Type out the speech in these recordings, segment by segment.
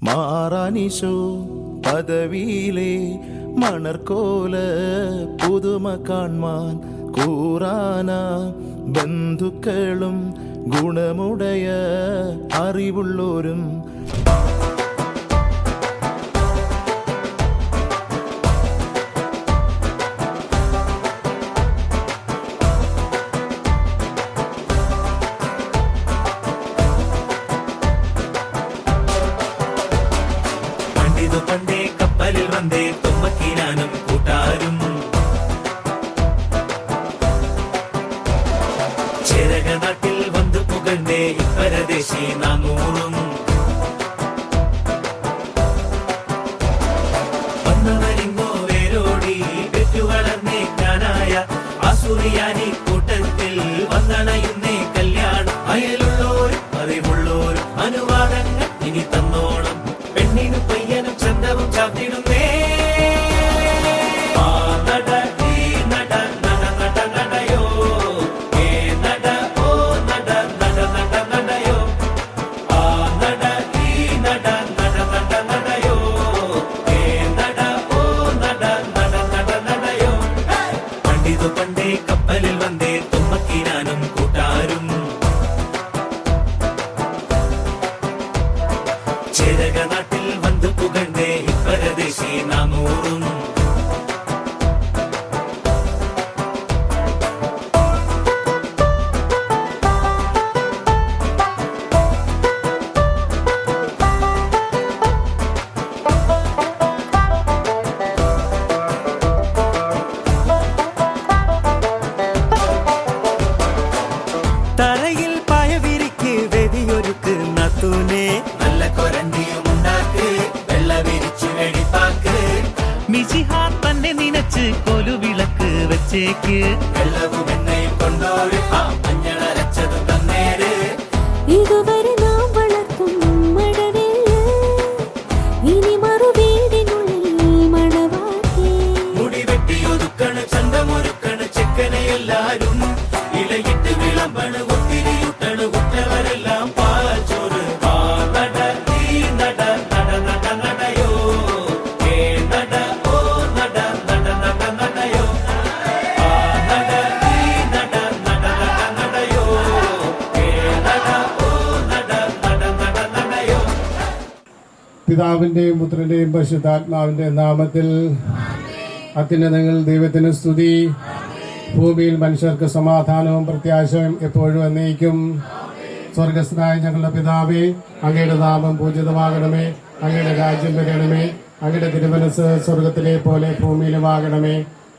മാറാനിശോ പദവിയിലെ മണർക്കോല പുതുമ കാൺമാൻ കൂറാന ബന്ധുക്കളും ഗുണമുടയ അറിവുള്ളോരും പണ്ടേ കപ്പലിൽ വന്നേ തുമ്പക്കീനാനും കൂട്ടാരും ചേരക നാട്ടിൽ വന്നു പുകഴ്ന്നേ ഇപ്പരദേശി നാനൂറും വന്നവരിങ്ങോ വേരോടി പെറ്റു വളർന്നേ ജ്ഞാനായ ആസുറിയാനി കൂട്ടത്തിൽ വന്നണയുന്നേ കല്യാണം അയലുള്ളോരും അറിവുള്ളോരും അനുവാദങ്ങൾ ഇനി തന്നോണം പെണ്ണിനും പയ്യനും ചന്തവും ചാത്തിടുന്നേ പണ്ടേ കപ്പലിൽ വന്നേ തുമ്പക്കീനാനും കൂട്ടാരും ചേരക നാട്ടിൽ വന്നു പുകഴ്ന്നേ ഇപ്പരദേശി നാനൂറും തറയിൽ പായവിരിക്ക് വെതിയൊരുക്ക് നത്തൂനെ നല്ല കൊരണ്ടിയും ഉണ്ടാക്ക് വെള്ള വിരിച്ചു വെടിപ്പാക്ക് മിശിഹാ തന്നെ നിനച്ച് കൊലുവിളക്ക് വെച്ചേക്ക് വെള്ളവും എണ്ണയും കൊണ്ടോര് മഞ്ഞളരച്ചത് തന്നേര് ഇതുവരെ നാം വളർത്തും മഴവില്ല് ഇനി മറുവീടിനുള്ളിൽ മണവാട്ടി മുടി വെട്ടിയൊതുക്കണ് ചന്തമൊരുക്കണ് ചെക്കനെ എല്ലാരും ഇലയിട്ട് വിളമ്പണ് ഒത്തിരിയുട്ടണ് കുറ്റവരെല്ലാം പാൽച്ചോറ് നട ഈ നട നട നട നടയോ ഏ നട ഓ നട നട നട നടയോ ആ നട ഈ നട നട നട നടയോ ഏ നട ഓ നട നട നട നടയോ. പിതാവിന്റെയും പുത്രന്റെയും പരിശുദ്ധാത്മാവിന്റെ നാമത്തിൽ അത്യുന്നതങ്ങൾ ദൈവത്തിന് സ്തുതി. ഭൂമിയിൽ മനുഷ്യർക്ക് സമാധാനവും പ്രത്യാശയും എപ്പോഴും എന്നേക്കും. സ്വർഗസ്ഥനായ ഞങ്ങളുടെ പിതാവേ, അങ്ങയുടെ നാമം പൂജിതമാകണമേ, അങ്ങയുടെ രാജ്യം വരണമേ, അങ്ങയുടെ തിരുമനസ് സ്വർഗത്തിലെ പോലെ ഭൂമിയിലുമാകണമേ.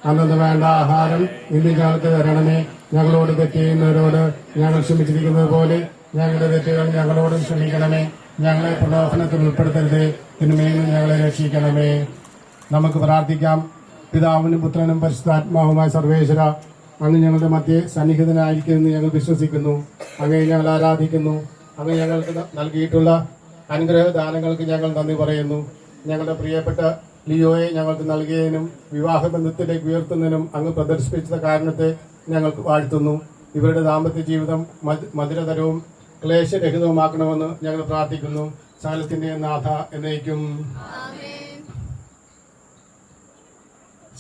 അന്നു വേണ്ട ആഹാരം ഇന്ന് ഞങ്ങൾക്ക് തരണമേ. ഞങ്ങളോട് തെറ്റ് ചെയ്യുന്നവരോട് ഞങ്ങൾ ക്ഷമിച്ചിരിക്കുന്നത് പോലെ ഞങ്ങളുടെ തെറ്റുകൾ ഞങ്ങളോടും ക്ഷമിക്കണമേ. ഞങ്ങളെ പ്രലോഭനത്തിൽ ഉൾപ്പെടുത്തരുതേ, തിന്മയിൽ നിന്ന് ഞങ്ങളെ രക്ഷിക്കണമേ. നമുക്ക് പ്രാർത്ഥിക്കാം. പിതാവിനും പുത്രനും പരിശുദ്ധാത്മാവുമായ സർവേശ്വര, അങ്ങ് ഞങ്ങളുടെ മധ്യേ സന്നിഹിതനായിരിക്കുമെന്ന് ഞങ്ങൾ വിശ്വസിക്കുന്നു. അങ്ങേ ഞങ്ങൾ ആരാധിക്കുന്നു. അങ്ങ് ഞങ്ങൾക്ക് നൽകിയിട്ടുള്ള അനുഗ്രഹദാനങ്ങൾക്ക് ഞങ്ങൾ നന്ദി പറയുന്നു. ഞങ്ങളുടെ പ്രിയപ്പെട്ട ലിയോയെ ഞങ്ങൾക്ക് നൽകിയതിനും വിവാഹബന്ധത്തിലേക്ക് ഉയർത്തുന്നതിനും അങ്ങ് പ്രദർശിപ്പിച്ച കാരണത്തെ ഞങ്ങൾക്ക് വാഴ്ത്തുന്നു. ഇവരുടെ ദാമ്പത്യ ജീവിതം മധുരതരവും ക്ലേശരഹിതവുമാക്കണമെന്ന് ഞങ്ങൾ പ്രാർത്ഥിക്കുന്നു. സകലത്തിന്റെ നാഥ എന്നേക്കും.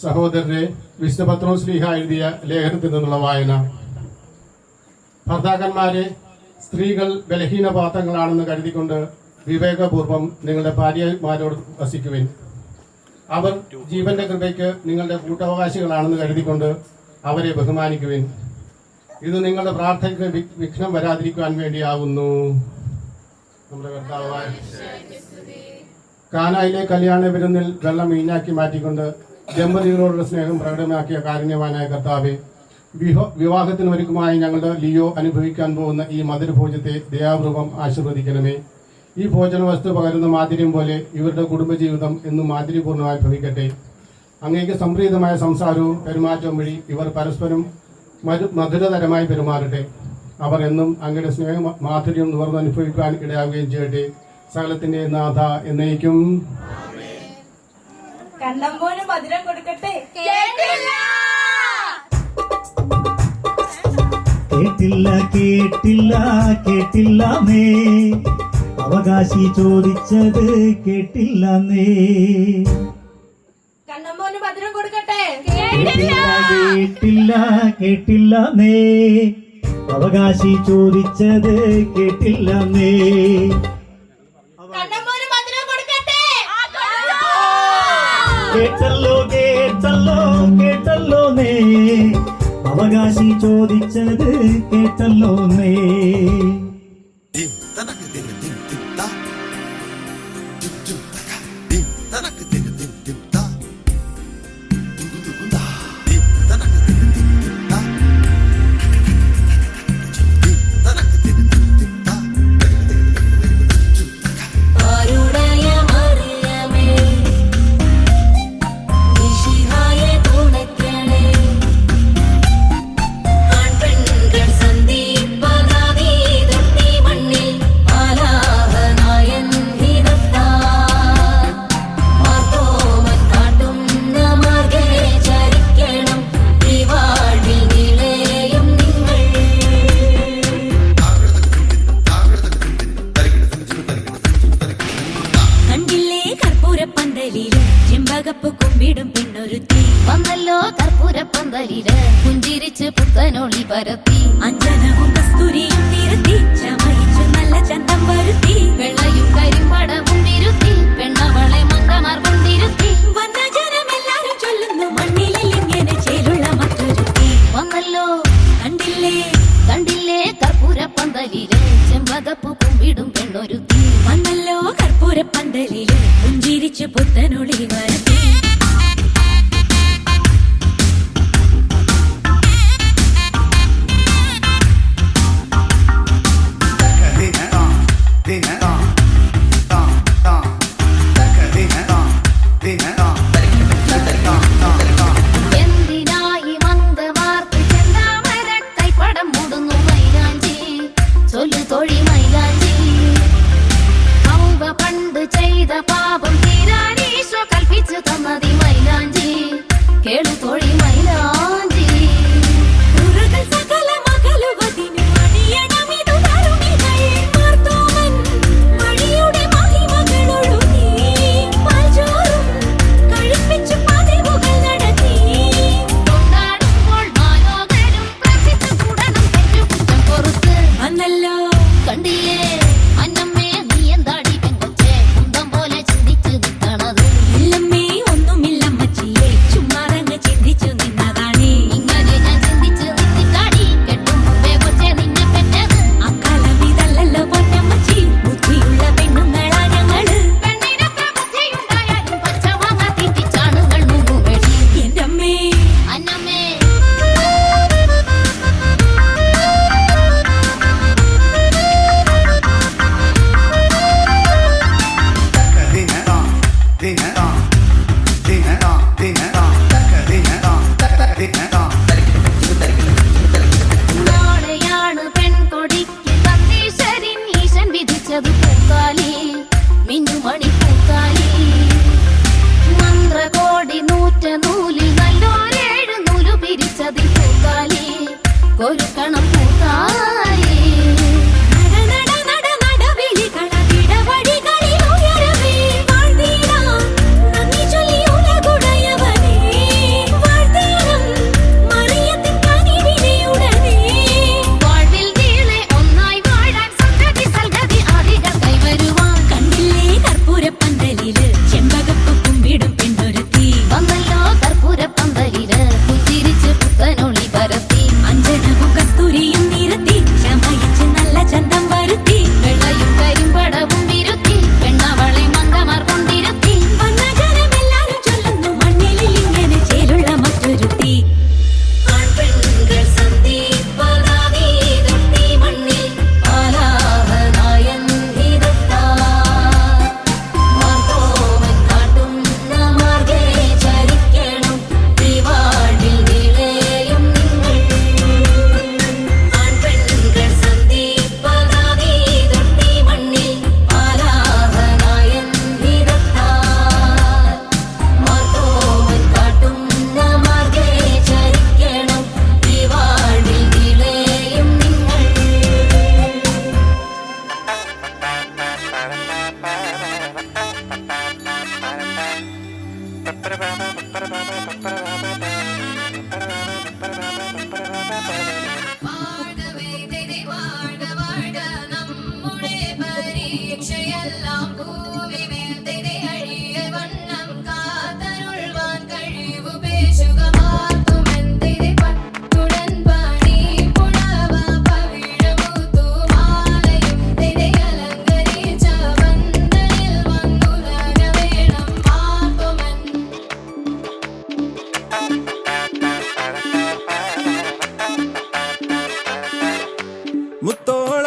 സഹോദരരെ, വിശുദ്ധ പത്രോസ്ലീഹ എഴുതിയ ലേഖനത്തിൽ നിന്നുള്ള വായന. ഭർത്താക്കന്മാരെ, സ്ത്രീകൾ ബലഹീന പാത്രങ്ങളാണെന്ന് കരുതിക്കൊണ്ട് വിവേകപൂർവം നിങ്ങളുടെ ഭാര്യമാരോട് വസിക്കുവിൻ. അവർ ജീവന്റെ കൃപയ്ക്ക് നിങ്ങളുടെ കൂട്ടവകാശികളാണെന്ന് കരുതിക്കൊണ്ട് അവരെ ബഹുമാനിക്കുവിൻ. ഇത് നിങ്ങളുടെ പ്രാർത്ഥനയ്ക്ക് വിഘ്നം വരാതിരിക്കുവാൻ വേണ്ടിയാകുന്നു. നമ്മുടെ കർത്താവായ കാനായിലെ കല്യാണ വിരുന്നിൽ വെള്ളം വീഞ്ഞാക്കി മാറ്റിക്കൊണ്ട് ദമ്പതികളോടുള്ള സ്നേഹം പ്രകടമാക്കിയ കാരുണ്യവാനായ കർത്താവെ, വിവാഹത്തിന് ഒരുക്കമായി ഞങ്ങളുടെ ലിയോ അനുഭവിക്കാൻ പോകുന്ന ഈ മധുരഭോജത്തെ ദയാപൂർവം ആശീർവദിക്കണമേ. ഈ ഭോജന വസ്തു പകരുന്ന മാധുര്യം പോലെ ഇവരുടെ കുടുംബജീവിതം എന്നും മാധുര്യപൂർണ്ണമായി ഭവിക്കട്ടെ. അങ്ങേക്ക് സംപ്രീതമായ സംസാരവും പെരുമാറ്റവും വഴി ഇവർ പരസ്പരം മധുരതരമായി പെരുമാറട്ടെ. അവർ എന്നും അങ്ങയുടെ സ്നേഹ മാധുര്യം നുകർന്ന് അനുഭവിക്കാൻ ഇടയാവുകയും ചെയ്യട്ടെ. സകലത്തിന്റെ നാഥ എന്നേക്കും. കണ്ണമ്പോന് മധുരം കൊടുക്കട്ടെ. കേട്ടില്ല കേട്ടില്ല കേട്ടില്ലാമേ, അവകാശി ചോദിച്ചത് കേട്ടില്ലെന്നേ. കണ്ണമ്മോന് മധുരം കൊടുക്കട്ടെ കേട്ടില്ലെന്നേ. അവകാശി ചോദിച്ചത് കേട്ടില്ലെന്നേ. കണ്ണമ്മോന് മധുരം കൊടുക്കട്ടെ കേട്ടല്ലോന്നേ. അവകാശി ചോദിച്ചത് കേട്ടല്ലോന്നേ. ആരുടയ മറിയമേ ഈശോയെ തുണയ്ക്കണേ ആൺപെൺകൾ സന്ധിപ്പതാനീ തൊട്ടി മണ്ണിൽ ആലാഹനായൻ ഹിതത്താൽ മാർത്തോമൻ കാട്ടുന്ന മാർഗേ ചരിക്കണം ഈ വാഴ്വിൽ നിളയും നിങ്ങൾ. കണ്ടില്ലേ കർപ്പൂരപ്പന്തലില് ചെമ്പകപ്പ് കുമ്പിടും പെണ്ണൊരുത്തി വന്നല്ലോ കർപ്പൂരപ്പന്തലില് പുഞ്ചിരിച്ച് പുത്തനൊളി പരത്തി അഞ്ജനവും കസ്തൂരിയും നിരത്തി ചമയിച്ചു നല്ല ചന്തം വരുത്തി വെള്ളയും കരിമ്പടവും തിരുത്തി പെണ്ണവളെ മങ്കമാർ കൊണ്ടിരുത്തി വന്ന ജനമെല്ലാരും ചൊല്ലുന്നു മണ്ണിലിൽ ഇങ്ങനെ ചേലുള്ള മറ്റൊരുത്തി വന്നല്ലോ കണ്ടില്ലേ കർപ്പൂരപ്പന്തലില് ചെമ്പകപ്പ് കുമ്പിടും പെണ്ണൊരുത്തി വന്നല്ലോ കർപ്പൂരപ്പന്തലില് പുഞ്ചിരിച്ചു പുത്തനൊളി വരത്തി. എന്തിനായി മന്ദമാർക്ക് ചെന്താമര കൈപ്പടം മൂടുന്നു മൈലാഞ്ചി ചൊല്ലു തൊഴി മൈലാഞ്ചി ഔവ പണ്ട് ചെയ്ത പാപം തീരാനീശോ കൽപ്പിച്ചു തന്നതി മൈലാഞ്ചി കേളു തൊഴി മൈലാഞ്ചി സകല മകളുവതിനു അണിയണമിതു തരുണികൾ മാർത്തോമൻ വഴിയുടെ മഹിമകളൊഴുകി പാൽചോറും കഴിപ്പിച്ചു പതിവുകൾ നടത്തി കൊണ്ടാടുമ്പോൾ മാലോകരും പ്രാർത്ഥിച്ചു കൂടണം തെറ്റുകുറ്റം പൊറുത്ത് വന്നല്ലോ കണ്ടില്ലേ അന്നമ്മേ നീ എന്താടി പെങ്കൊച്ചേ കുന്തം പോലെ ചിന്തിച്ചു നിൽക്കണത് ഇല്ലമ്മേ ഒന്നുമില്ലമ്മച്ചിയെ ചുമ്മാതങ്ങ് ചിന്തിച്ചു നിന്നതാണേ ഇങ്ങനെ ഞാൻ ചിന്തിച്ചു നിന്നിട്ടാടി കെട്ടും മുമ്പേ കൊച്ചേ നിന്നെ പെറ്റത് അക്കാലം ഇതല്ലല്ലോ പൊന്നമ്മച്ചി ബുദ്ധിയുള്ള പെണ്ണുങ്ങളാ ഞങ്ങള് പെണ്ണിനത്ര ബുദ്ധിയുണ്ടായാലും പച്ചവാങ്ങ തീറ്റിച്ചാണുകൾ മുമ്പുവഴി എന്റെ അമ്മേ അന്നമ്മേ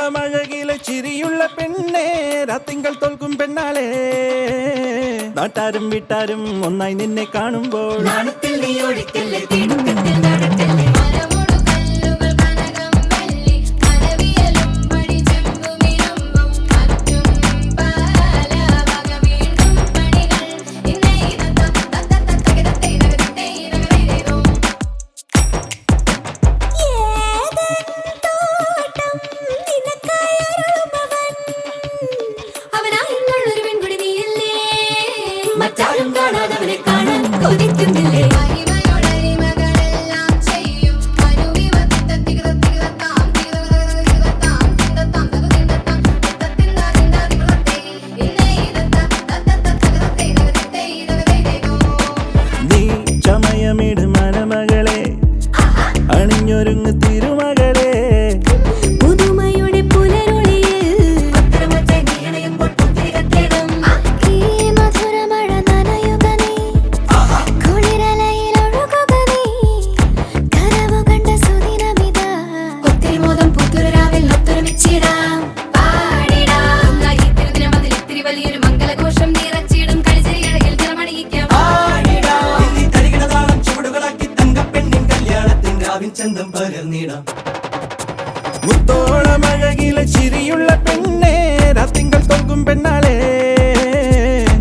മുത്തോളമഴകിലെ ചിരിയുള്ള പെണ്ണേ രാത്തിങ്കൾ തോൽക്കും പെണ്ണാളെ നാട്ടാരും വീട്ടാരും ഒന്നായി നിന്നെ കാണുമ്പോൾ നാണത്തിൽ നീ ഒഴിക്കല്ലേ തിടുക്കത്തിൽ നടക്കല്ലേ മരമോടു കല്ലുകൾ കനകം വെള്ളി കനവിയലും പണി ചെമ്പുമിരമ്പും മറ്റും പല വക വീണ്ടും പണികൾ അവനായുള്ളൊരു പെൺകുടി നീയല്ലേ മറ്റാരും കാണാതവനെ കാണാൻ കൊതിക്കുന്നില്ലേ അരിമയോടരിമകളെല്ലാം ചെയ്യും നീ ചമയമിട് മനമകളെ അണിഞ്ഞൊരുങ്ങ് തിരുമകളെ പുതുമയുടെ പുലരൊളിയിൽ അത്തരമൊക്കെ നീ അണയുമ്പോൾ പുത്തിരി കത്തിടും ഈ മധുരമഴ നനയുക നീ കുളിരലയിൽ ഒഴുകുക നീ കനവു കണ്ട സുദിനമിതാ ഒത്തിരി മോദം പുത്തുരാവിൽ ഒത്തൊരുമിച്ചിടാം പാടിടാം ഈ തിരുദിനം അതിൽ ഇത്തിരി വലിയൊരു മംഗളഘോഷം നിറച്ചിടും കളിച്ചിരികളിൽ ജനമണിയിക്കാം തരികിടതാളം ചുവടുകളാക്കി തങ്കപ്പെണ്ണിൻ കല്യാണത്തിൻ രാവിൻ ചന്തം പകർന്നിടാം മുത്തോളമഴകിലെ ചിരിയുള്ള പെണ്ണേ രാത്തിങ്കൾ തോൽക്കും പെണ്ണാളെ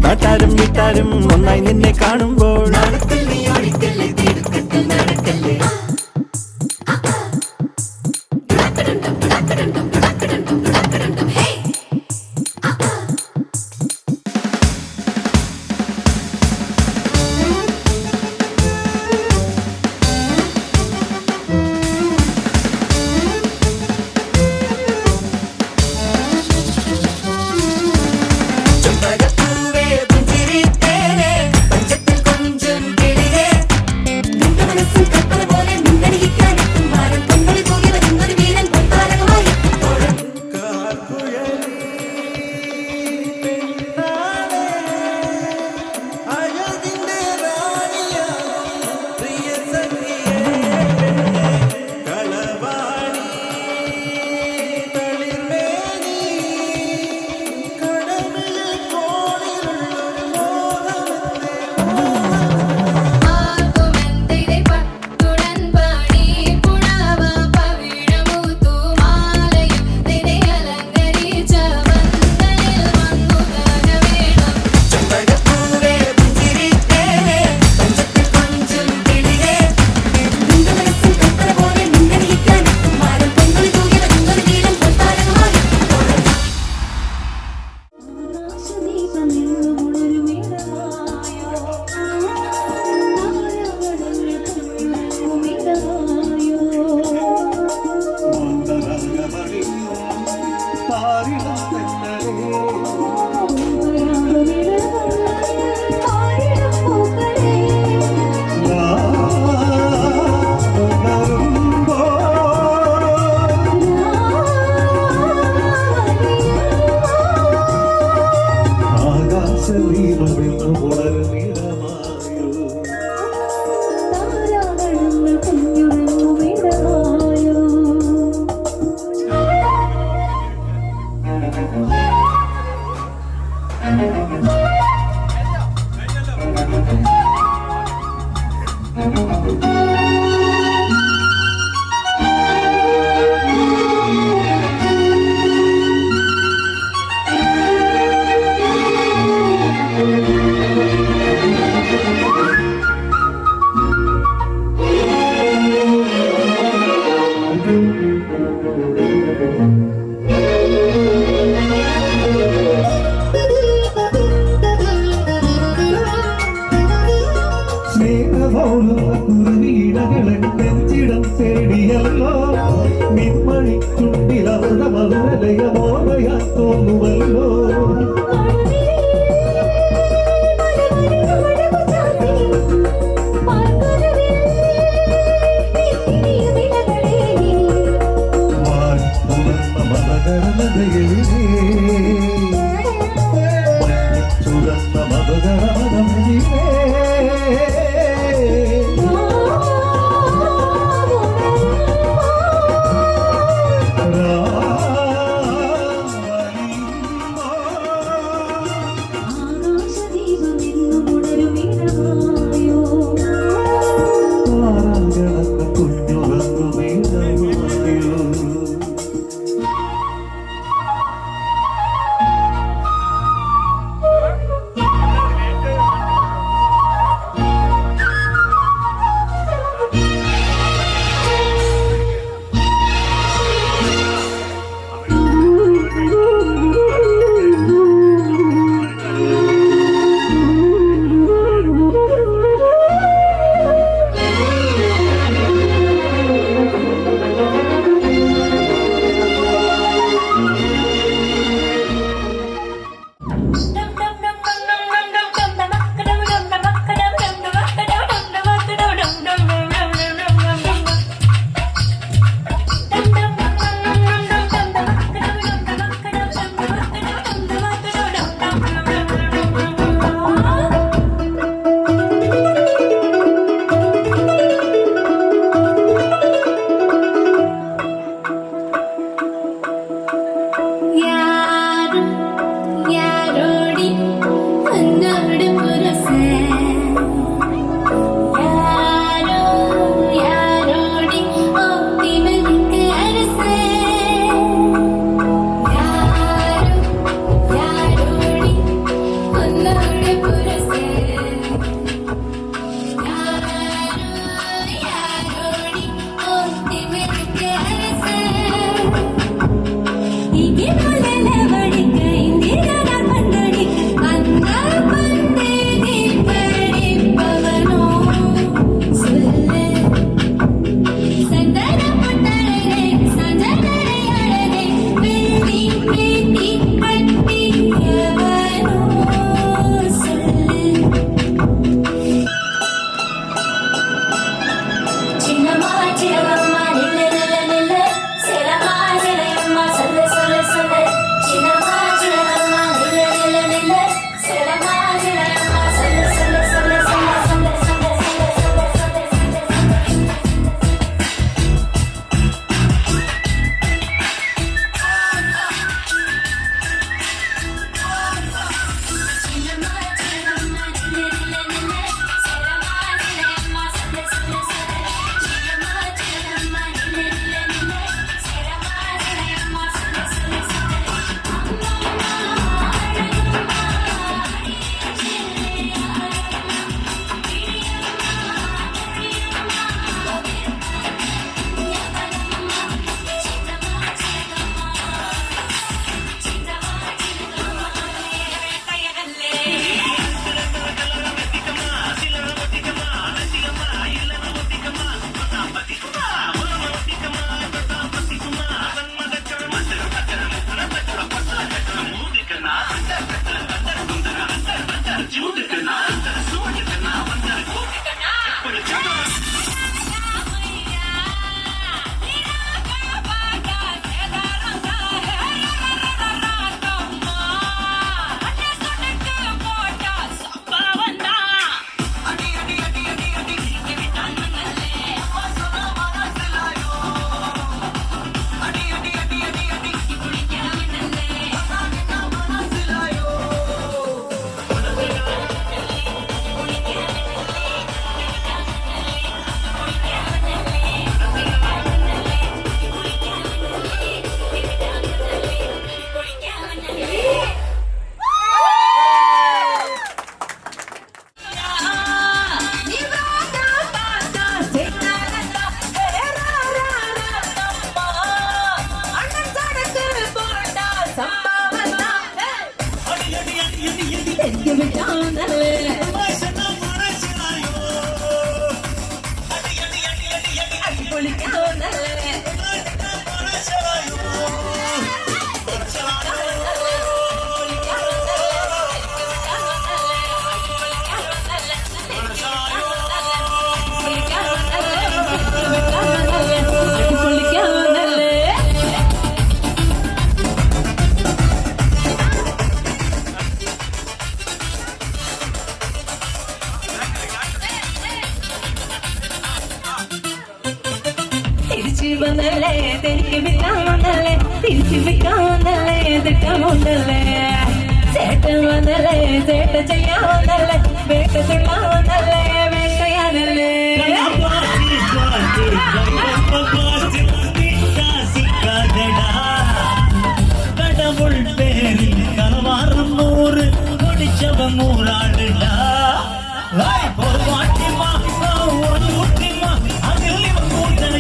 നാട്ടാരും വീട്ടാരും ഒന്നായി നിന്നെ കാണുമ്പോൾ നാണത്തിൽ നീ ഒഴിക്കല്ലേ തിടുക്കത്തിൽ നടക്കല്ലേ ചെമ്പകപ്പൂവേ പുഞ്ചിരിത്തേനേ പഞ്ചത്തിൽ കൊഞ്ചും കിളിയേ നിന്റെ മനസ്സിൽ കൽപ്പന പോലെ നിന്നടിയിക്കാനെത്തും മാനം പൊന്നൊളി തൂകി വരുന്നൊരു വീരൻ പൊൻതാരകമായി അഴകിന്റെ റാണിയാകും പ്രിയ സഖിയേ കളവാണി തളിർമേനി കടമിലെ കോണിലുള്ളൊരു മോഹമെന്തേ ആകുമെന്തിരെ പട്ടുടൻ പാടി പുണവ പവിഴമുത്തു മാലയും നിന്നെ അലങ്കരിച്ച വന്ദനിൽ വന്നു ഗാനമേളം ചെമ്പകപ്പൂവേ പുഞ്ചിരിത്തേനേ പഞ്ചത്തിൽ കൊഞ്ചും കിളിയേ നിന്റെ മനസ്സിൽ കൽപ്പന പോലെ നിന്നടിയിക്കാനെത്തും മാനം പൊന്നൊളി തൂകി വരുന്നൊരു വീരൻ പൊൻതാരകമായി നെഞ്ചിടം തേടിയല്ലോ നിന്മണി ചുണ്ടിലവരുടെ മധുരലയമോർമ്മയാ തോന്നുവല്ലോ ചുരന്ന മതകരമതമിലേ തിരികെ വിൽക്കാമെന്നല്ലേ തിരിച്ചു വിൽക്കാമെന്നല്ലേ തിട്ടാമെന്നല്ലേ ചേട്ടൻ വന്നല്ലേ ചേട്ട ചെയ്യാമെന്നല്ലേ വേട്ട തുള്ളാമെന്നല്ലേ വേട്ടയാനല്ലേ கடவுள் பேரில் கலவாரம் 100 முடிச்சவன் 100 ஆளுடா ஒரு வாட்டிமா ஒரு முட்டிமா அதில்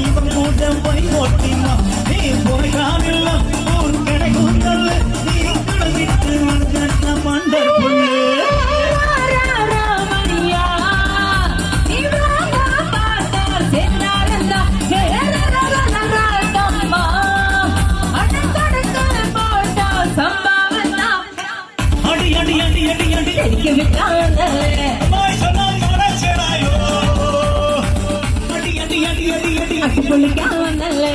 இவன் கூட்டம் போய் ஓட்டிமா நீ போய் காணில்ல ஊர் கிடைக்கும் தள்ளு நீ கடவிட்டு வந்த மண்டர் புள்ளு തിരികെ വിൽക്കാമെന്നല്ലേ പൊളിക്കാമെന്നല്ലേ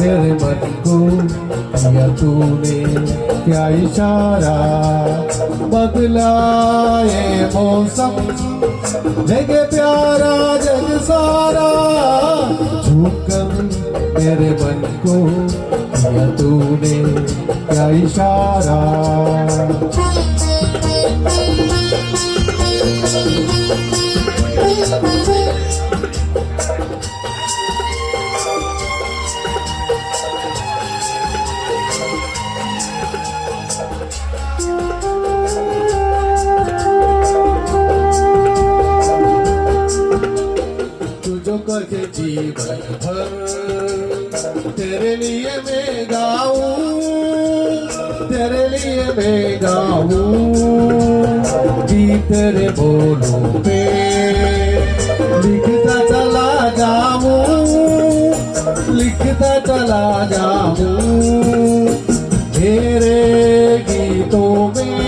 मेरे मन को किया तूने क्या इशारा बदला ये मौसम जगे प्यारा जग सारा झूमकर मेरे मन को किया तूने क्या इशारा के जीवन भर तेरे लिए मैं गाऊं तेरे लिए मैं गाऊं गीत तेरे बोलों पे लिखता चला जाऊं लिखता चला जाऊं तेरे गीतों में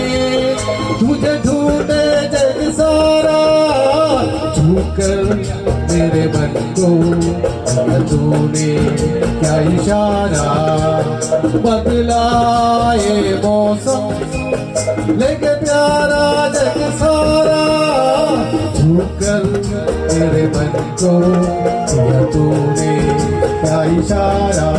तुझे ढूंढे जग सारा झूमकर मेरे मन को किया तूने क्या इशारा बदला ये मौसम लेके प्यारा जग सारा झूमकर मेरे मन को किया तूने क्या इशारा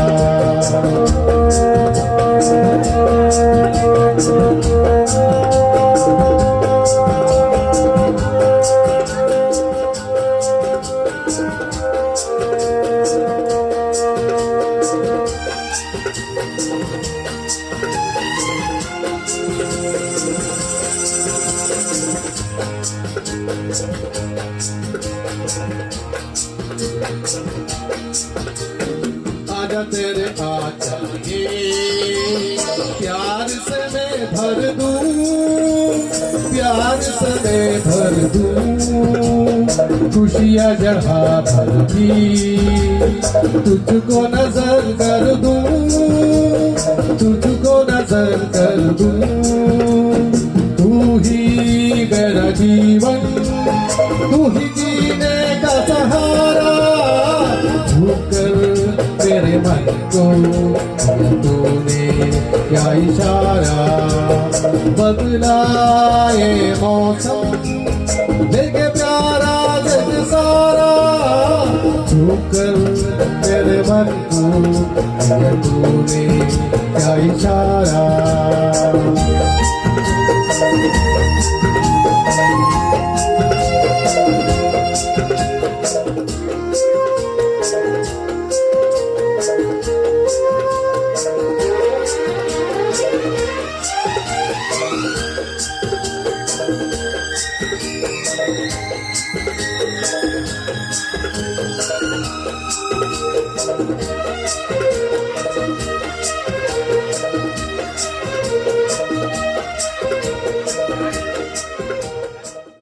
आजा तेरे आंचल के प्यार से मैं भर दूं प्यार से मैं भर दूं खुशियाँ जहाँ भर दी तुझको नजर कर दूं तुझको नजर कर दूं तू ही मेरा जीवन तू ही जीने का सहारा झूमकर मेरे मन को तूने क्या इशारा बदला ये मौसम देखे प्यारा जग सारा झुककर मेरे मन को दिया तूने क्या इशारा।